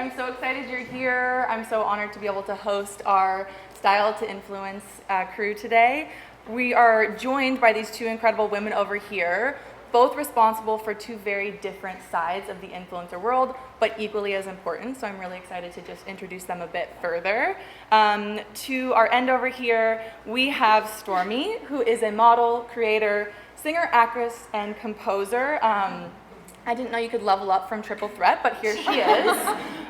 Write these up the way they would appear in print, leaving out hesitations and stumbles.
I'm so excited you're here. I'm so honored to be able to host our Style to Influence crew today. We are joined by these two incredible women over here, both responsible for two very different sides of the influencer world, but equally as important. So I'm really excited to just introduce them a bit further. To our end over here, we have Stormi, who is a model, creator, singer, actress, and composer. I didn't know you could level up from Triple Threat, but here she is.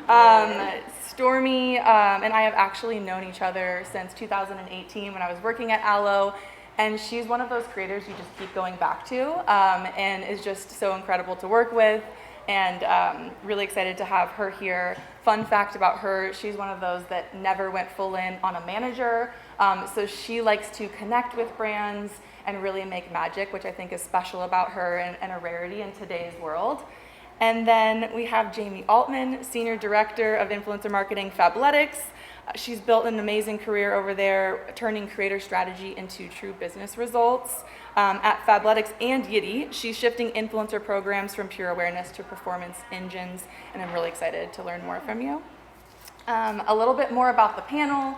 Stormi and I have actually known each other since 2018 when I was working at Aloe, and she's one of those creators you just keep going back to, and is just so incredible to work with, and really excited to have her here. Fun fact about her, she's one of those that never went full in on a manager, so she likes to connect with brands and really make magic, which I think is special about her and a rarity in today's world. And then we have Jamie Altman, Senior Director of Influencer Marketing, Fabletics. She's built an amazing career over there, turning creator strategy into true business results. At Fabletics and Yitty, she's shifting influencer programs from pure awareness to performance engines, and I'm really excited to learn more from you. A little bit more about the panel.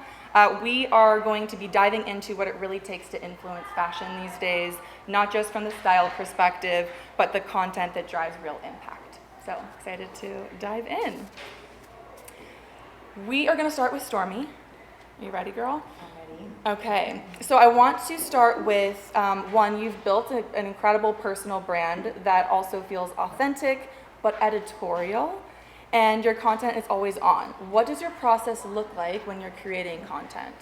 We are going to be diving into what it really takes to influence fashion these days, not just from the style perspective, but the content that drives real impact. So excited to dive in. We are going to start with Stormi. Are you ready, girl? I'm ready. Okay, so I want to start with one, you've built an incredible personal brand that also feels authentic but editorial, and your content is always on. What does your process look like when you're creating content?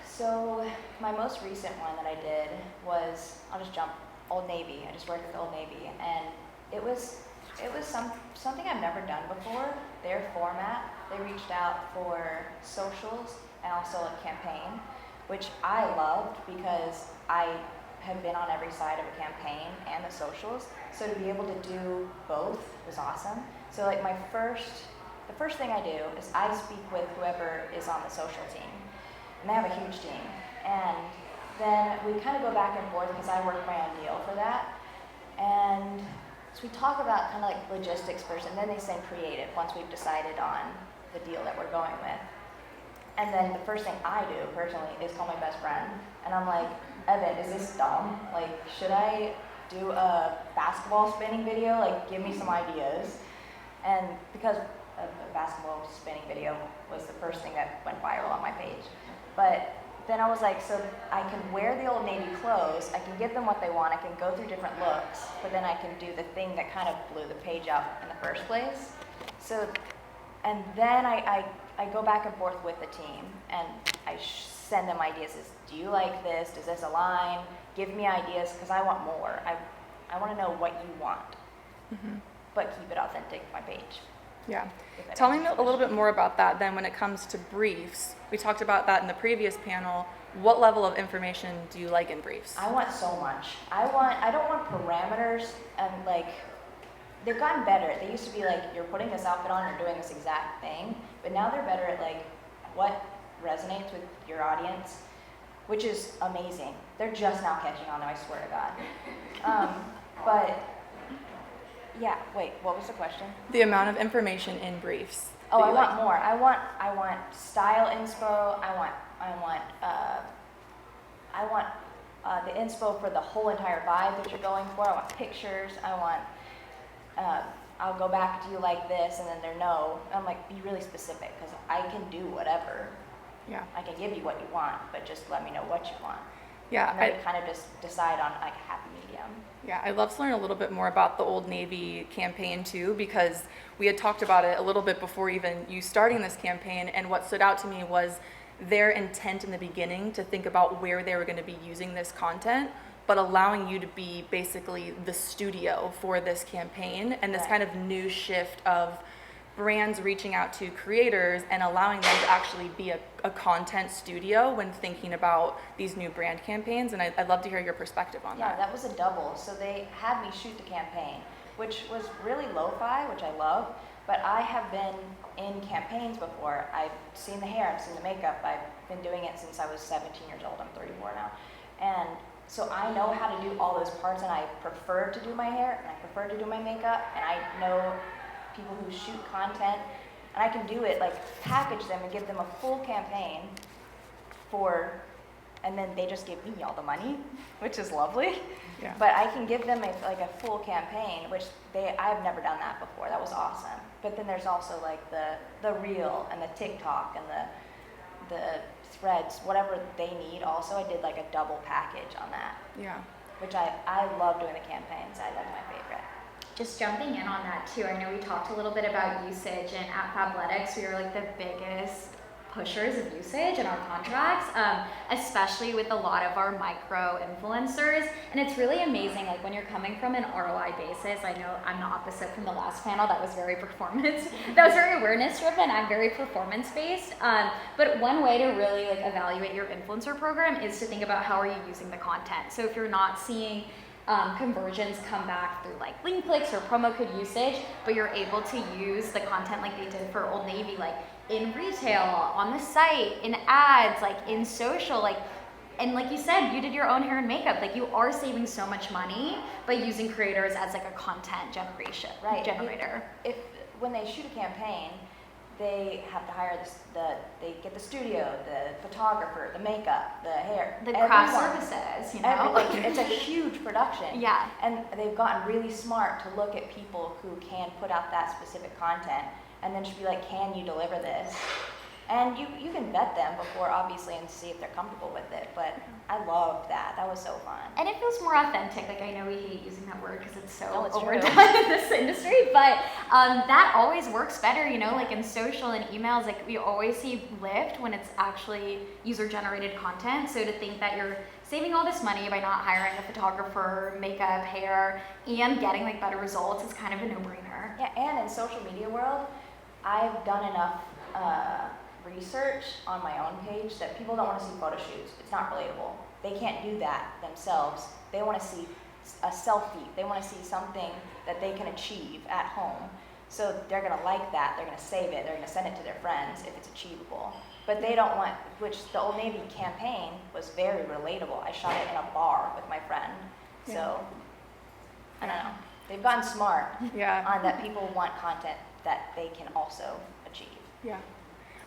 So my most recent one that I did was, I'll just jump, Old Navy. I just worked with Old Navy, and it was something I've never done before. Their format, they reached out for socials and also a campaign, which I loved because I have been on every side of a campaign and the socials. So to be able to do both was awesome. So like the first thing I do is I speak with whoever is on the social team, and they have a huge team. And then we kind of go back and forth because I work my own deal for that. And so we talk about kind of like logistics first, and then they send creative once we've decided on the deal that we're going with. And then the first thing I do personally is call my best friend, and I'm like, Evan, is this dumb? Like, should I do a basketball spinning video? Like, give me some ideas. And because a basketball spinning video was the first thing that went viral on my page. But then I was like, so I can wear the Old Navy clothes, I can give them what they want, I can go through different looks, but then I can do the thing that kind of blew the page up in the first place. So, and then I go back and forth with the team, and I send them ideas. Do you like this? Does this align? Give me ideas, because I want more. I want to know what you want, but keep it authentic, my page. Yeah. Tell me a little bit more about that then when it comes to briefs. We talked about that in the previous panel. What level of information do you like in briefs? I want so much. I don't want parameters, and like, they've gotten better. They used to be like, you're putting this outfit on, you're doing this exact thing, but now they're better at like, what resonates with your audience, which is amazing. They're just now catching on, though, I swear to God. But yeah, wait, what was the question? The amount of information in briefs. Oh, I want more. I want style inspo. I want the inspo for the whole entire vibe that you're going for. I want pictures. I'll go back, do you like this? And then they're no. I'm like, be really specific, because I can do whatever. Yeah. I can give you what you want, but just let me know what you want. Yeah. And then we kind of just decide on like a happy medium. Yeah, I'd love to learn a little bit more about the Old Navy campaign too, because we had talked about it a little bit before even you starting this campaign, and what stood out to me was their intent in the beginning to think about where they were going to be using this content, but allowing you to be basically the studio for this campaign, and this kind of new shift of brands reaching out to creators and allowing them to actually be a content studio when thinking about these new brand campaigns. And I'd love to hear your perspective on that. Yeah, that was a double. So they had me shoot the campaign, which was really lo-fi, which I love, but I have been in campaigns before. I've seen the hair, I've seen the makeup, I've been doing it since I was 17 years old. I'm 34 now. And so I know how to do all those parts, and I prefer to do my hair, and I prefer to do my makeup, and I know people who shoot content And I can do it, like package them and give them a full campaign and then they just give me all the money, which is lovely. Yeah. But I can give them a full campaign, which I've never done that before. That was awesome. But then there's also like the reel and the TikTok and the threads, whatever they need. Also, I did like a double package on that. Yeah. Which I love doing the campaigns. That's my favorite. Just jumping in on that too, I know we talked a little bit about usage, and at Fabletics, we are like the biggest pushers of usage in our contracts, especially with a lot of our micro influencers. And it's really amazing, like when you're coming from an ROI basis. I know I'm the opposite from the last panel, that was very performance, that was very awareness driven. I'm very performance based. But one way to really like evaluate your influencer program is to think about how are you using the content. So if you're not seeing conversions come back through like link clicks or promo code usage, but you're able to use the content like they did for Old Navy, like in retail, on the site, in ads, like in social, like, and like you said, you did your own hair and makeup, like you are saving so much money by using creators as like a content generator. If when they shoot a campaign, they have to hire they get the studio, the photographer, the makeup, the hair, the craft services, you know, like it's a huge production. Yeah. And they've gotten really smart to look at people who can put out that specific content, and then just be like, can you deliver this? And you can vet them before, obviously, and see if they're comfortable with it. But I loved that. That was so fun. And it feels more authentic. Like, I know we hate using that word because it's so it's overdone true. in this industry, but that always works better, you know, like in social and emails, like we always see lift when it's actually user-generated content. So to think that you're saving all this money by not hiring a photographer, makeup, hair, and getting like better results is kind of a no-brainer. Yeah, and in social media world, I've done enough research on my own page that people don't want to see photo shoots. It's not relatable. They can't do that themselves. They want to see a selfie. They want to see something that they can achieve at home. So they're going to like that. They're going to save it. They're going to send it to their friends if it's achievable. But they don't want, which the Old Navy campaign was very relatable. I shot it in a bar with my friend. So, I don't know. They've gotten smart on that people want content that they can also achieve. Yeah.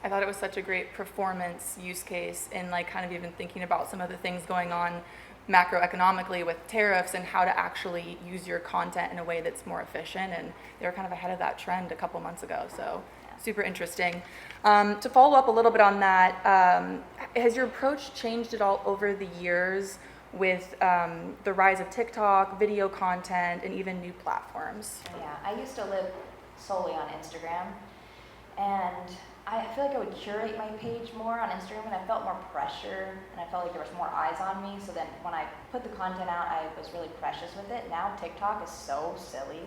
I thought it was such a great performance use case in like kind of even thinking about some of the things going on macroeconomically with tariffs and how to actually use your content in a way that's more efficient. And they were kind of ahead of that trend a couple months ago. So super interesting. To follow up a little bit on that, has your approach changed at all over the years with the rise of TikTok, video content, and even new platforms? Yeah, I used to live solely on Instagram, and I feel like I would curate my page more on Instagram, and I felt more pressure, and I felt like there was more eyes on me. So then when I put the content out, I was really precious with it. Now TikTok is so silly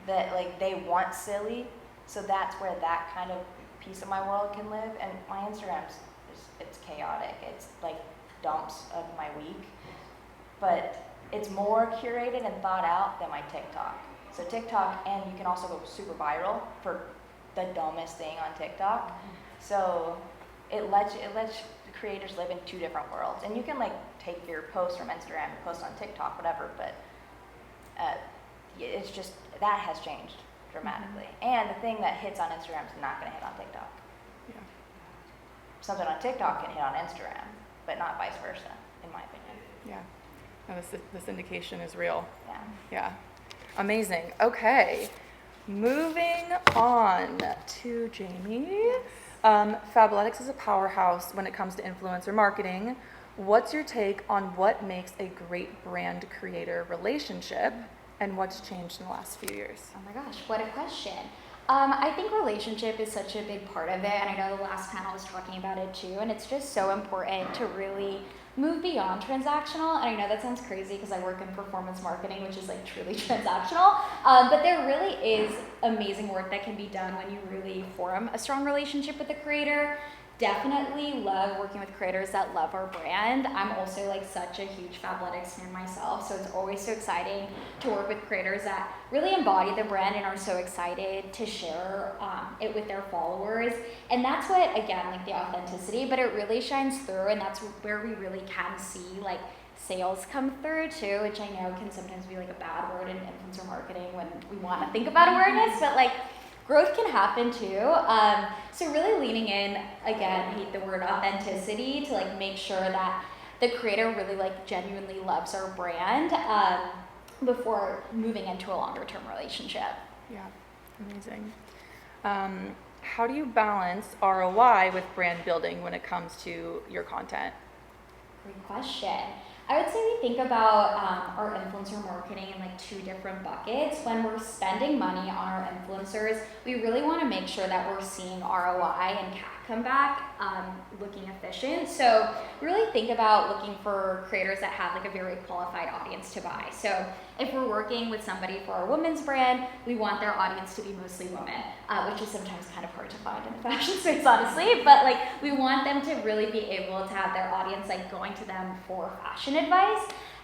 that like they want silly, so that's where that kind of piece of my world can live. And my Instagram's it's chaotic. It's like dumps of my week, but it's more curated and thought out than my TikTok. So TikTok, and you can also go super viral for the dumbest thing on TikTok. So it lets the creators live in two different worlds. And you can like take your post from Instagram and post on TikTok, whatever, but it's just, that has changed dramatically. And the thing that hits on Instagram is not gonna hit on TikTok. Yeah. Something on TikTok can hit on Instagram, but not vice versa, in my opinion. Yeah. No, the syndication is real. Yeah. Yeah. Amazing. Okay. Moving on to Jamie. Fabletics is a powerhouse when it comes to influencer marketing. What's your take on what makes a great brand creator relationship, and what's changed in the last few years? Oh my gosh, what a question. I think relationship is such a big part of it, and I know the last panel was talking about it too, and it's just so important to really move beyond transactional. And I know that sounds crazy because I work in performance marketing, which is like truly transactional, but there really is amazing work that can be done when you really form a strong relationship with the creator. Definitely love working with creators that love our brand. I'm also like such a huge Fabletics fan myself, so it's always so exciting to work with creators that really embody the brand and are so excited to share it with their followers. And that's what, again, like the authenticity, but it really shines through, and that's where we really can see like sales come through too, which I know can sometimes be like a bad word in influencer marketing when we want to think about awareness, but like growth can happen too. So really leaning in, again, I hate the word authenticity, to like make sure that the creator really like genuinely loves our brand before moving into a longer term relationship. Yeah, amazing. How do you balance ROI with brand building when it comes to your content? Great question. I would say we think about our influencer marketing in like two different buckets. When we're spending money on our influencers, we really want to make sure that we're seeing ROI and CAC come back looking efficient. So we really think about looking for creators that have like a very qualified audience to buy. So if we're working with somebody for our women's brand, we want their audience to be mostly women, which is sometimes kind of hard to find in the fashion space, honestly. But like we want them to really be able to have their audience like going to them for fashion advice.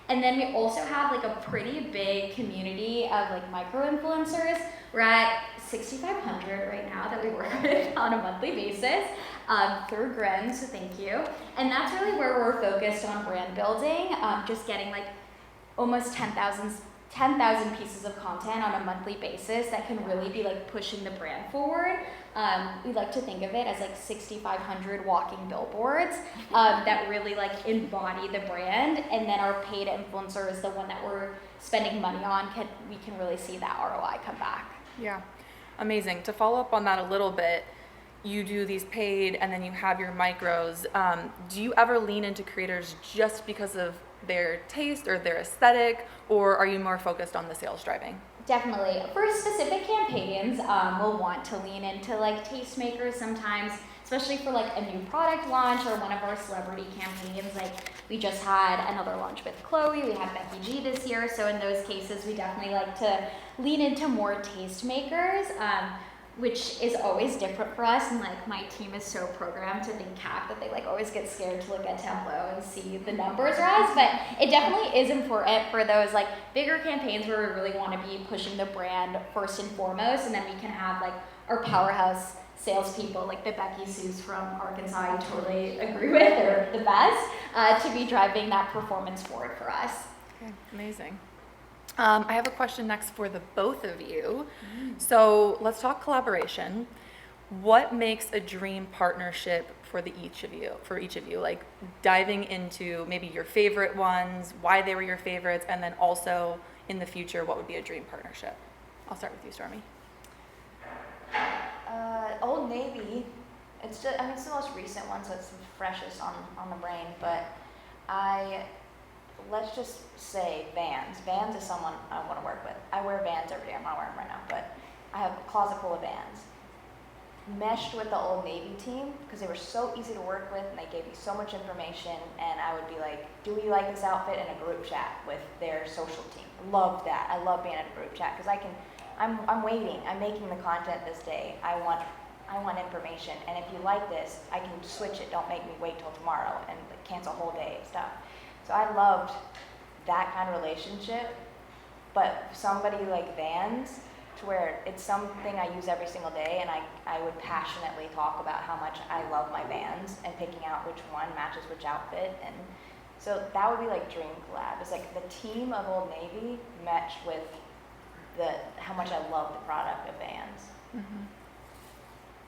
And then we also have like a pretty big community of like micro influencers. We're at 6,500 right now that we work with on a monthly basis through GRIN, so thank you. And that's really where we're focused on brand building, just getting like almost 10,000 pieces of content on a monthly basis that can really be like pushing the brand forward. We like to think of it as like 6,500 walking billboards that really like embody the brand, and then our paid influencer is the one that we're spending money on. We can really see that ROI come back. Yeah, amazing. To follow up on that a little bit, you do these paid and then you have your micros. Do you ever lean into creators just because of their taste or their aesthetic, or are you more focused on the sales driving? Definitely. For specific campaigns, we'll want to lean into like tastemakers sometimes, especially for like a new product launch or one of our celebrity campaigns. Like we just had another launch with Chloe, we had Becky G this year. So in those cases, we definitely like to lean into more tastemakers, which is always different for us. And like my team is so programmed to think CAC that they like always get scared to look at Tableau and see the numbers rise. But it definitely is important for those like bigger campaigns where we really want to be pushing the brand first and foremost, and then we can have like our powerhouse salespeople, like the Becky Sue's from Arkansas, I totally agree with, they're the best, to be driving that performance forward for us. Okay, amazing. I have a question next for the both of you. So let's talk collaboration. What makes a dream partnership for each of you? Like diving into maybe your favorite ones, why they were your favorites, and then also in the future, what would be a dream partnership? I'll start with you, Stormi. Old Navy. It's just, it's the most recent one, so it's the freshest on the brain. But let's just say Vans. Vans is someone I want to work with. I wear Vans every day. I'm not wearing them right now, but I have a closet full of Vans. Meshed with the Old Navy team because they were so easy to work with and they gave me so much information, and I would be like, do we like this outfit, in a group chat with their social team. Love that. I love being in a group chat because I'm waiting. I'm making the content this day. I want information, and if you like this, I can switch it. Don't make me wait till tomorrow and cancel a whole day and stuff. So I loved that kind of relationship, but somebody like Vans, to where it's something I use every single day, and I would passionately talk about how much I love my Vans and picking out which one matches which outfit. And so that would be like dream collab. It's like the team of Old Navy matched with how much I love the product of Vans. Mm-hmm.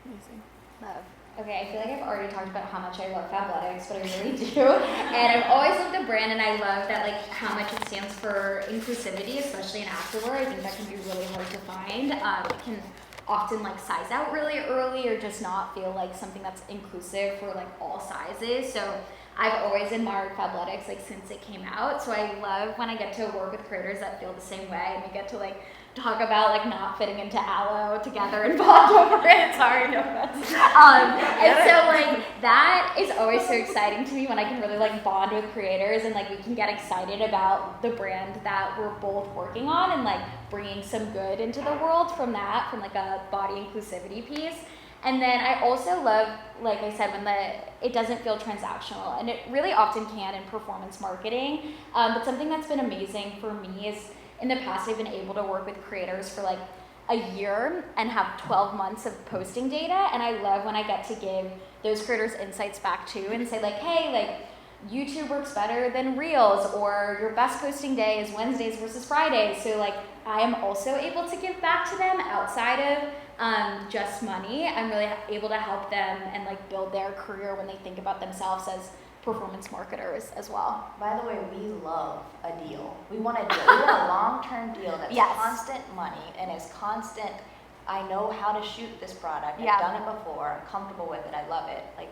Amazing. Love. Okay, I feel like I've already talked about how much I love Fabletics, but I really do. And I've always loved the brand, and I love that like how much it stands for inclusivity, especially in activewear. I think that can be really hard to find. It can often like size out really early or just not feel like something that's inclusive for like all sizes. So I've always admired Fabletics like since it came out. So I love when I get to work with creators that feel the same way, and we get to like talk about like not fitting into aloe together and bond over it. Sorry, no offense. And so like that is always so exciting to me when I can really like bond with creators and like we can get excited about the brand that we're both working on and like bringing some good into the world from like a body inclusivity piece. And then I also love, like I said, when it doesn't feel transactional, and it really often can in performance marketing. But something that's been amazing for me is in the past, I've been able to work with creators for like a year and have 12 months of posting data. And I love when I get to give those creators insights back too and say like, hey, like YouTube works better than Reels, or your best posting day is Wednesdays versus Fridays. So like I am also able to give back to them outside of just money. I'm really able to help them and like build their career when they think about themselves as performance marketers as well. By the way, we love a deal. We want a deal. We want a long-term deal that's Yes. constant money and is constant. I know how to shoot this product. Yeah. I've done it before. I'm comfortable with it. I love it. Like,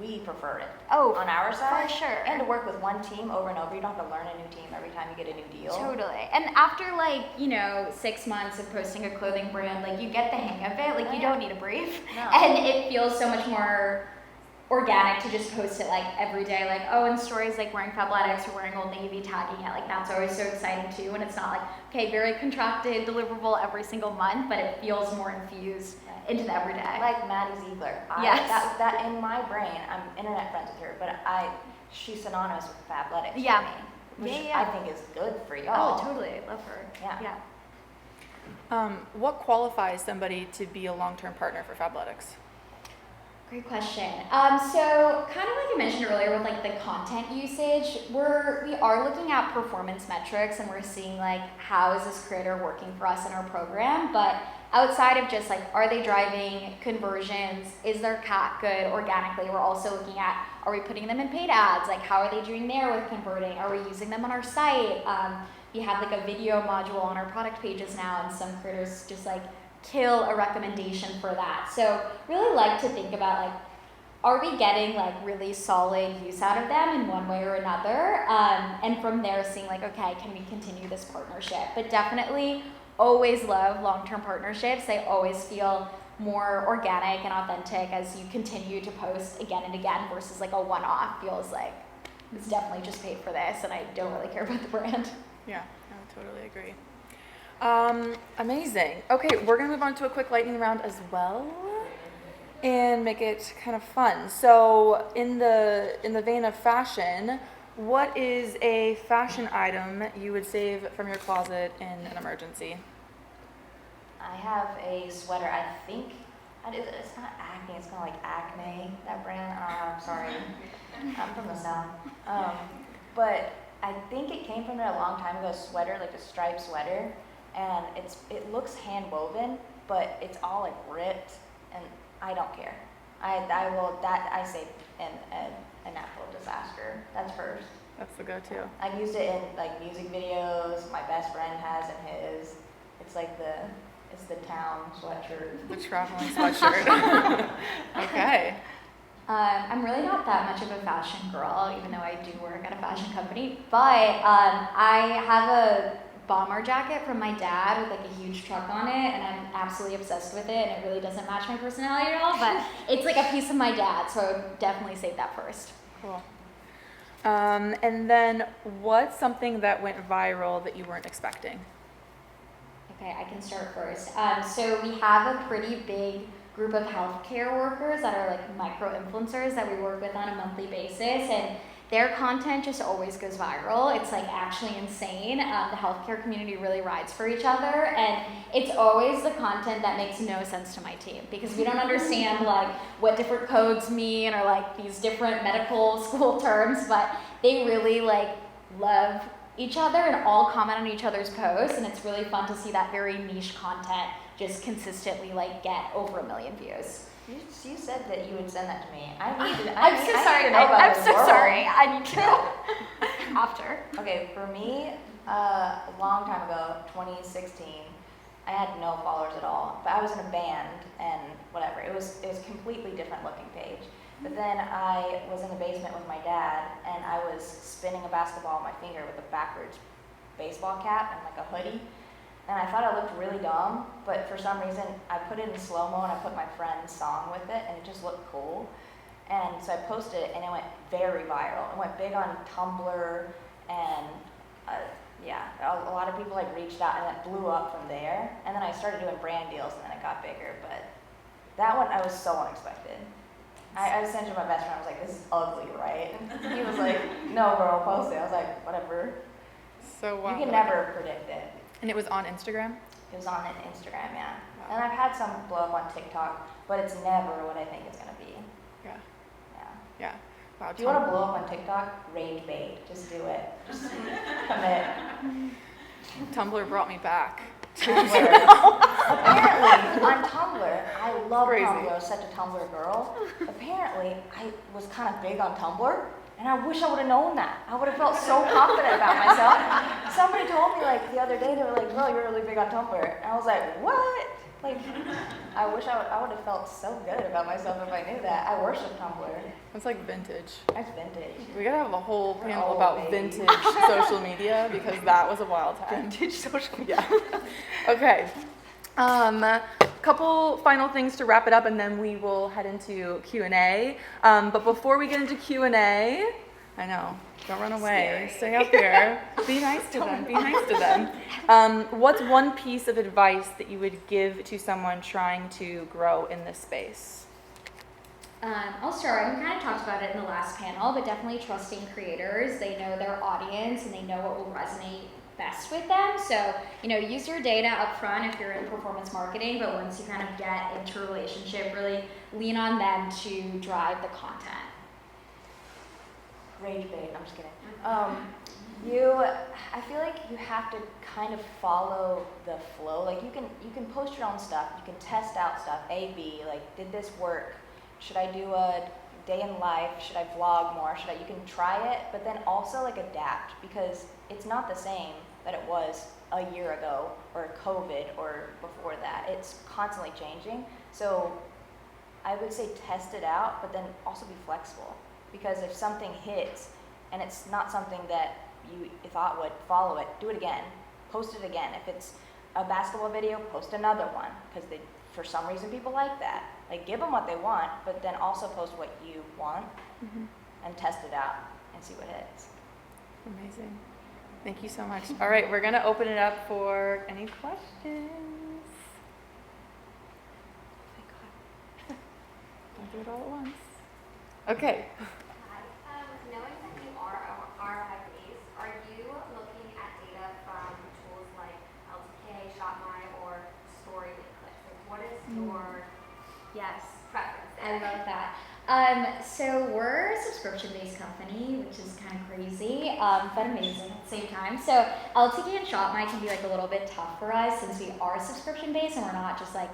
we prefer it. Oh, On our side, for sure. and to work with one team over and over. You don't have to learn a new team every time you get a new deal. Totally. And after like, 6 months of posting a clothing brand, like you get the hang of it. Like you don't need a brief. No. And it feels so much more organic to just post it like every day, like, oh, in stories like wearing Fabletics or wearing Old Navy, tagging it, like that's always so exciting too. And it's not like, okay, very contracted, deliverable every single month, but it feels more infused into the everyday. Like Maddie Ziegler. Yes. That in my brain, I'm internet friends with her, but she's synonymous with Fabletics Yeah. for me, which Yeah. I think is good for y'all. Oh, totally. I love her. Yeah. What qualifies somebody to be a long-term partner for Fabletics? Great question. So kind of like I mentioned earlier with like the content usage, we are looking at performance metrics and we're seeing like how is this creator working for us in our program, but outside of just like are they driving conversions, is their CAC good organically, we're also looking at are we putting them in paid ads, like how are they doing there with converting, are we using them on our site, we have like a video module on our product pages now and some creators just like kill a recommendation for that. So really like to think about like, are we getting like really solid use out of them in one way or another? And from there seeing like, okay, can we continue this partnership? But definitely always love long-term partnerships. They always feel more organic and authentic as you continue to post again and again versus like a one-off feels like it's definitely just paid for this and I don't really care about the brand. Yeah, I totally agree. Amazing. Okay, we're gonna move on to a quick lightning round as well and make it kind of fun. So in the vein of fashion, what is a fashion item you would save from your closet in an emergency? I have a sweater. I think it's not Acne. It's kind of like Acme, that brand. I'm sorry. I'm from the South. But I think it came from there a long time ago. A sweater, like a striped sweater, and it looks hand woven, but it's all like ripped, and I don't care. I say a natural disaster. That's first. That's the go-to. I've used it in like music videos. My best friend has in his. It's like it's the town sweatshirt. The traveling sweatshirt. Okay. I'm really not that much of a fashion girl, even though I do work at a fashion company. But I have a bomber jacket from my dad with like a huge truck on it, and I'm absolutely obsessed with it. And it really doesn't match my personality at all, but it's like a piece of my dad, so I would definitely save that first. Cool. And then what's something that went viral that you weren't expecting? Okay, I can start first. So we have a pretty big group of healthcare workers that are like micro-influencers that we work with on a monthly basis, and their content just always goes viral. It's like actually insane. The healthcare community really rides for each other, and it's always the content that makes no sense to my team because we don't understand like what different codes mean or like these different medical school terms, but they really like love each other and all comment on each other's posts, and it's really fun to see that very niche content just consistently like get over 1 million views. You said that you would send that to me. I'm so sorry. I'm so sorry. I need to after. Okay, for me, a long time ago, 2016, I had no followers at all, but I was in a band and whatever. It was completely different looking page. But then I was in the basement with my dad, and I was spinning a basketball on my finger with a backwards baseball cap and like a hoodie. And I thought I looked really dumb, but for some reason I put it in slow-mo and I put my friend's song with it, and it just looked cool. And so I posted it, and it went very viral. It went big on Tumblr, and a lot of people like reached out, and it blew up from there. And then I started doing brand deals, and then it got bigger. But that one, I was so unexpected. I sent it to my best friend. I was like, "This is ugly, right?" He was like, "No, bro, post it." I was like, "Whatever." So You can never predict it. And it was on Instagram? It was on Instagram, yeah. Wow. And I've had some blow up on TikTok, but it's never what I think it's gonna be. Yeah. Yeah. Yeah. Wow. If you want to blow up on TikTok, rage bait. Just do it. Just commit. Tumblr brought me back. Tumblr. Apparently, on Tumblr, I love Crazy. Tumblr. I was such a Tumblr girl. Apparently, I was kind of big on Tumblr, and I wish I would have known that. I would have felt so confident about myself. Somebody told me like the other day, they were like, "Girl, you're really big on Tumblr," and I was like, "What?" Like, I wish I would have felt so good about myself if I knew that. I worship Tumblr. It's like vintage. That's vintage. We gotta have a whole panel old, about baby. vintage social media because that was a wild time. Vintage social Yeah. Okay. Couple final things to wrap it up, and then we will head into Q&A. But before we get into Q&A, I know, don't run away. Stay up here. Be nice to them. Be nice to them. What's one piece of advice that you would give to someone trying to grow in this space? I'll start. We kind of talked about it in the last panel, but definitely trusting creators. They know their audience and they know what will resonate best with them. So, use your data up front if you're in performance marketing, but once you kind of get into a relationship, really lean on them to drive the content. Rage bait. I'm just kidding. I feel like you have to kind of follow the flow. Like you can post your own stuff. You can test out stuff. A/B. Like, did this work? Should I do a day in life? Should I vlog more? You can try it, but then also like adapt, because it's not the same that it was a year ago or COVID or before that. It's constantly changing. So I would say test it out, but then also be flexible, because if something hits and it's not something that you thought would, follow it, do it again, post it again. If it's a basketball video, post another one, because for some reason people like that. Like, give them what they want, but then also post what you want and test it out and see what hits. Amazing. Thank you so much. All right, we're going to open it up for any questions. Don't do it all at once. Okay. Knowing that you are ROI-based, are you looking at data from tools like LTK, ShotMy, or Story Clips? Like, what is your Yes. preference I there? love that. So we're a subscription-based company, which is kind of crazy, but amazing at the same time. So LTK and ShopMy can be like a little bit tough for us since we are subscription-based and we're not just like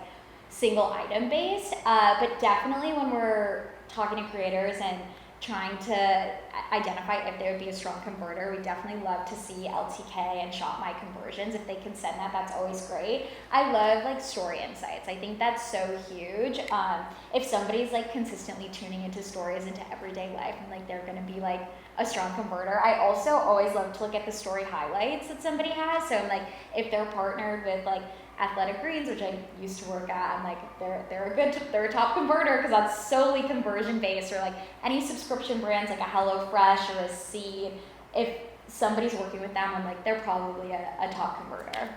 single item-based. But definitely when we're talking to creators and trying to identify if there would be a strong converter, we definitely love to see LTK and ShopMy conversions. If they can send that, that's always great. I love like story insights. I think that's so huge. If somebody's like consistently tuning into stories into everyday life, and like they're gonna be like a strong converter. I also always love to look at the story highlights that somebody has. So like if they're partnered with like Athletic Greens, which I used to work at, I'm like, they're a top converter because that's solely conversion based, or like any subscription brands like a HelloFresh or a Seed. If somebody's working with them, I'm like, they're probably a top converter.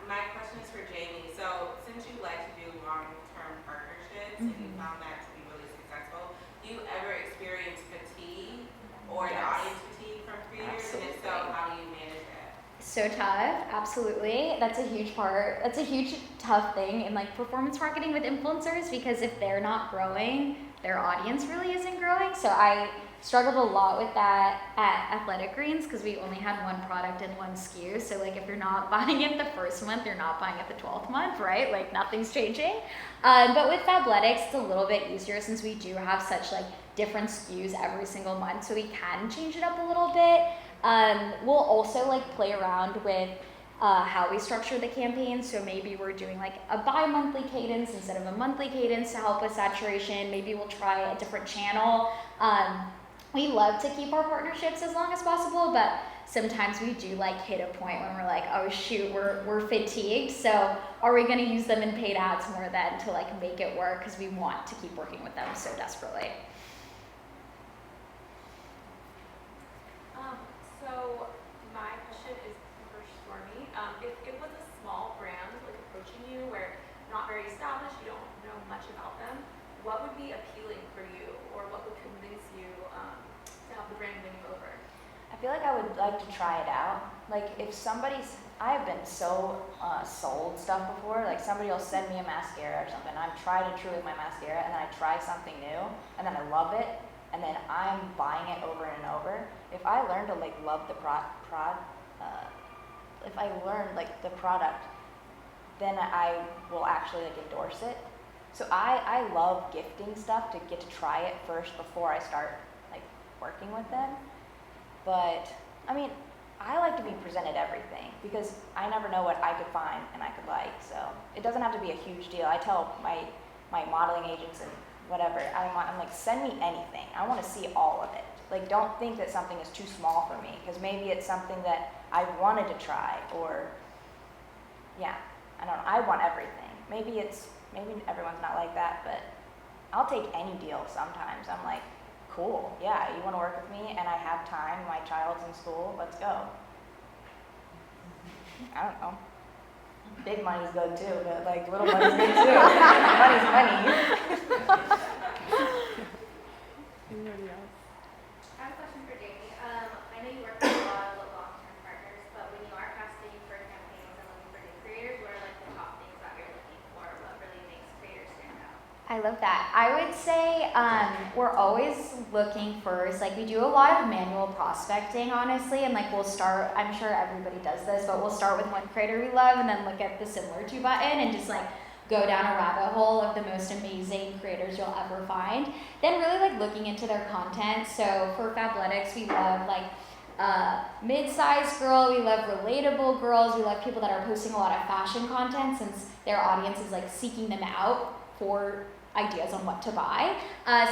My question is for Jamie. So since you like to do long-term partnerships and you found that to be really successful, do you ever experience fatigue or the audience fatigue from creators? And if so, how do you manage that? So tough, absolutely. That's a huge part. That's a huge tough thing in like performance marketing with influencers, because if they're not growing, their audience really isn't growing. So I struggled a lot with that at Athletic Greens because we only had one product and one SKU. So like if you're not buying it the first month, you're not buying it the 12th month, right? Like nothing's changing. But with Fabletics, it's a little bit easier since we do have such like different SKUs every single month. So we can change it up a little bit. We'll also like play around with how we structure the campaign. So maybe we're doing like a bi-monthly cadence instead of a monthly cadence to help with saturation. Maybe we'll try a different channel. We love to keep our partnerships as long as possible, but sometimes we do like hit a point when we're like, oh shoot, we're fatigued. So are we going to use them in paid ads more than to like make it work, because we want to keep working with them so desperately. So my question is for Stormi. If it was a small brand like approaching you where not very established, you don't know much about them, what would be appealing for you, or what would convince you to have the brand win you over? I feel like I would like to try it out. Like if I've been so sold stuff before. Like somebody will send me a mascara or something. I'm tried and true with my mascara, and then I try something new, and then I love it, and then I'm buying it over and over. If I learn to like love the if I learn like the product, then I will actually like endorse it. So I love gifting stuff to get to try it first before I start like working with them. But I mean, I like to be presented everything because I never know what I could find and I could like. So it doesn't have to be a huge deal. I tell my modeling agents and whatever, I'm like, send me anything. I want to see all of it. Like, don't think that something is too small for me because maybe it's something that I wanted to try, or yeah, I don't know. I want everything. Maybe everyone's not like that, but I'll take any deal sometimes. I'm like, cool, yeah, you want to work with me and I have time, my child's in school, let's go. I don't know. Big money's good too, but like little money's good too. Money's money. Anybody else? I have a question for Jamie. I know you work with a lot of long-term partners, but when you are casting for campaigns and looking for new creators, what are like the top things that you're looking for? What really makes creators stand out? I love that. I would say we're always looking first. Like, we do a lot of manual prospecting, honestly, and like we'll start, I'm sure everybody does this, but we'll start with one creator we love and then look at the similar to button and just like go down a rabbit hole of the most amazing creators you'll ever find. Then really like looking into their content. So for Fabletics, we love like mid-sized girl, we love relatable girls, we love people that are posting a lot of fashion content since their audience is like seeking them out for ideas on what to buy.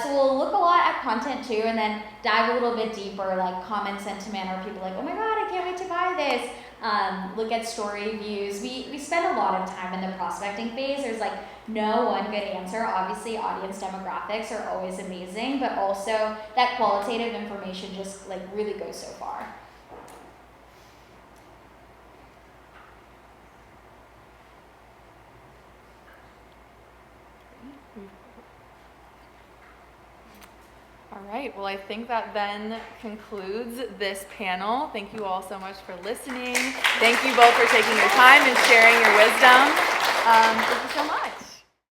So we'll look a lot at content too, and then dive a little bit deeper, like comment sentiment, or people like, oh my god, I can't wait to buy this. Look at story views. We spend a lot of time in the prospecting phase. There's like no one good answer. Obviously, audience demographics are always amazing, but also that qualitative information just like really goes so far. All right, well, I think that then concludes this panel. Thank you all so much for listening. Thank you both for taking your time and sharing your wisdom. Thank you so much.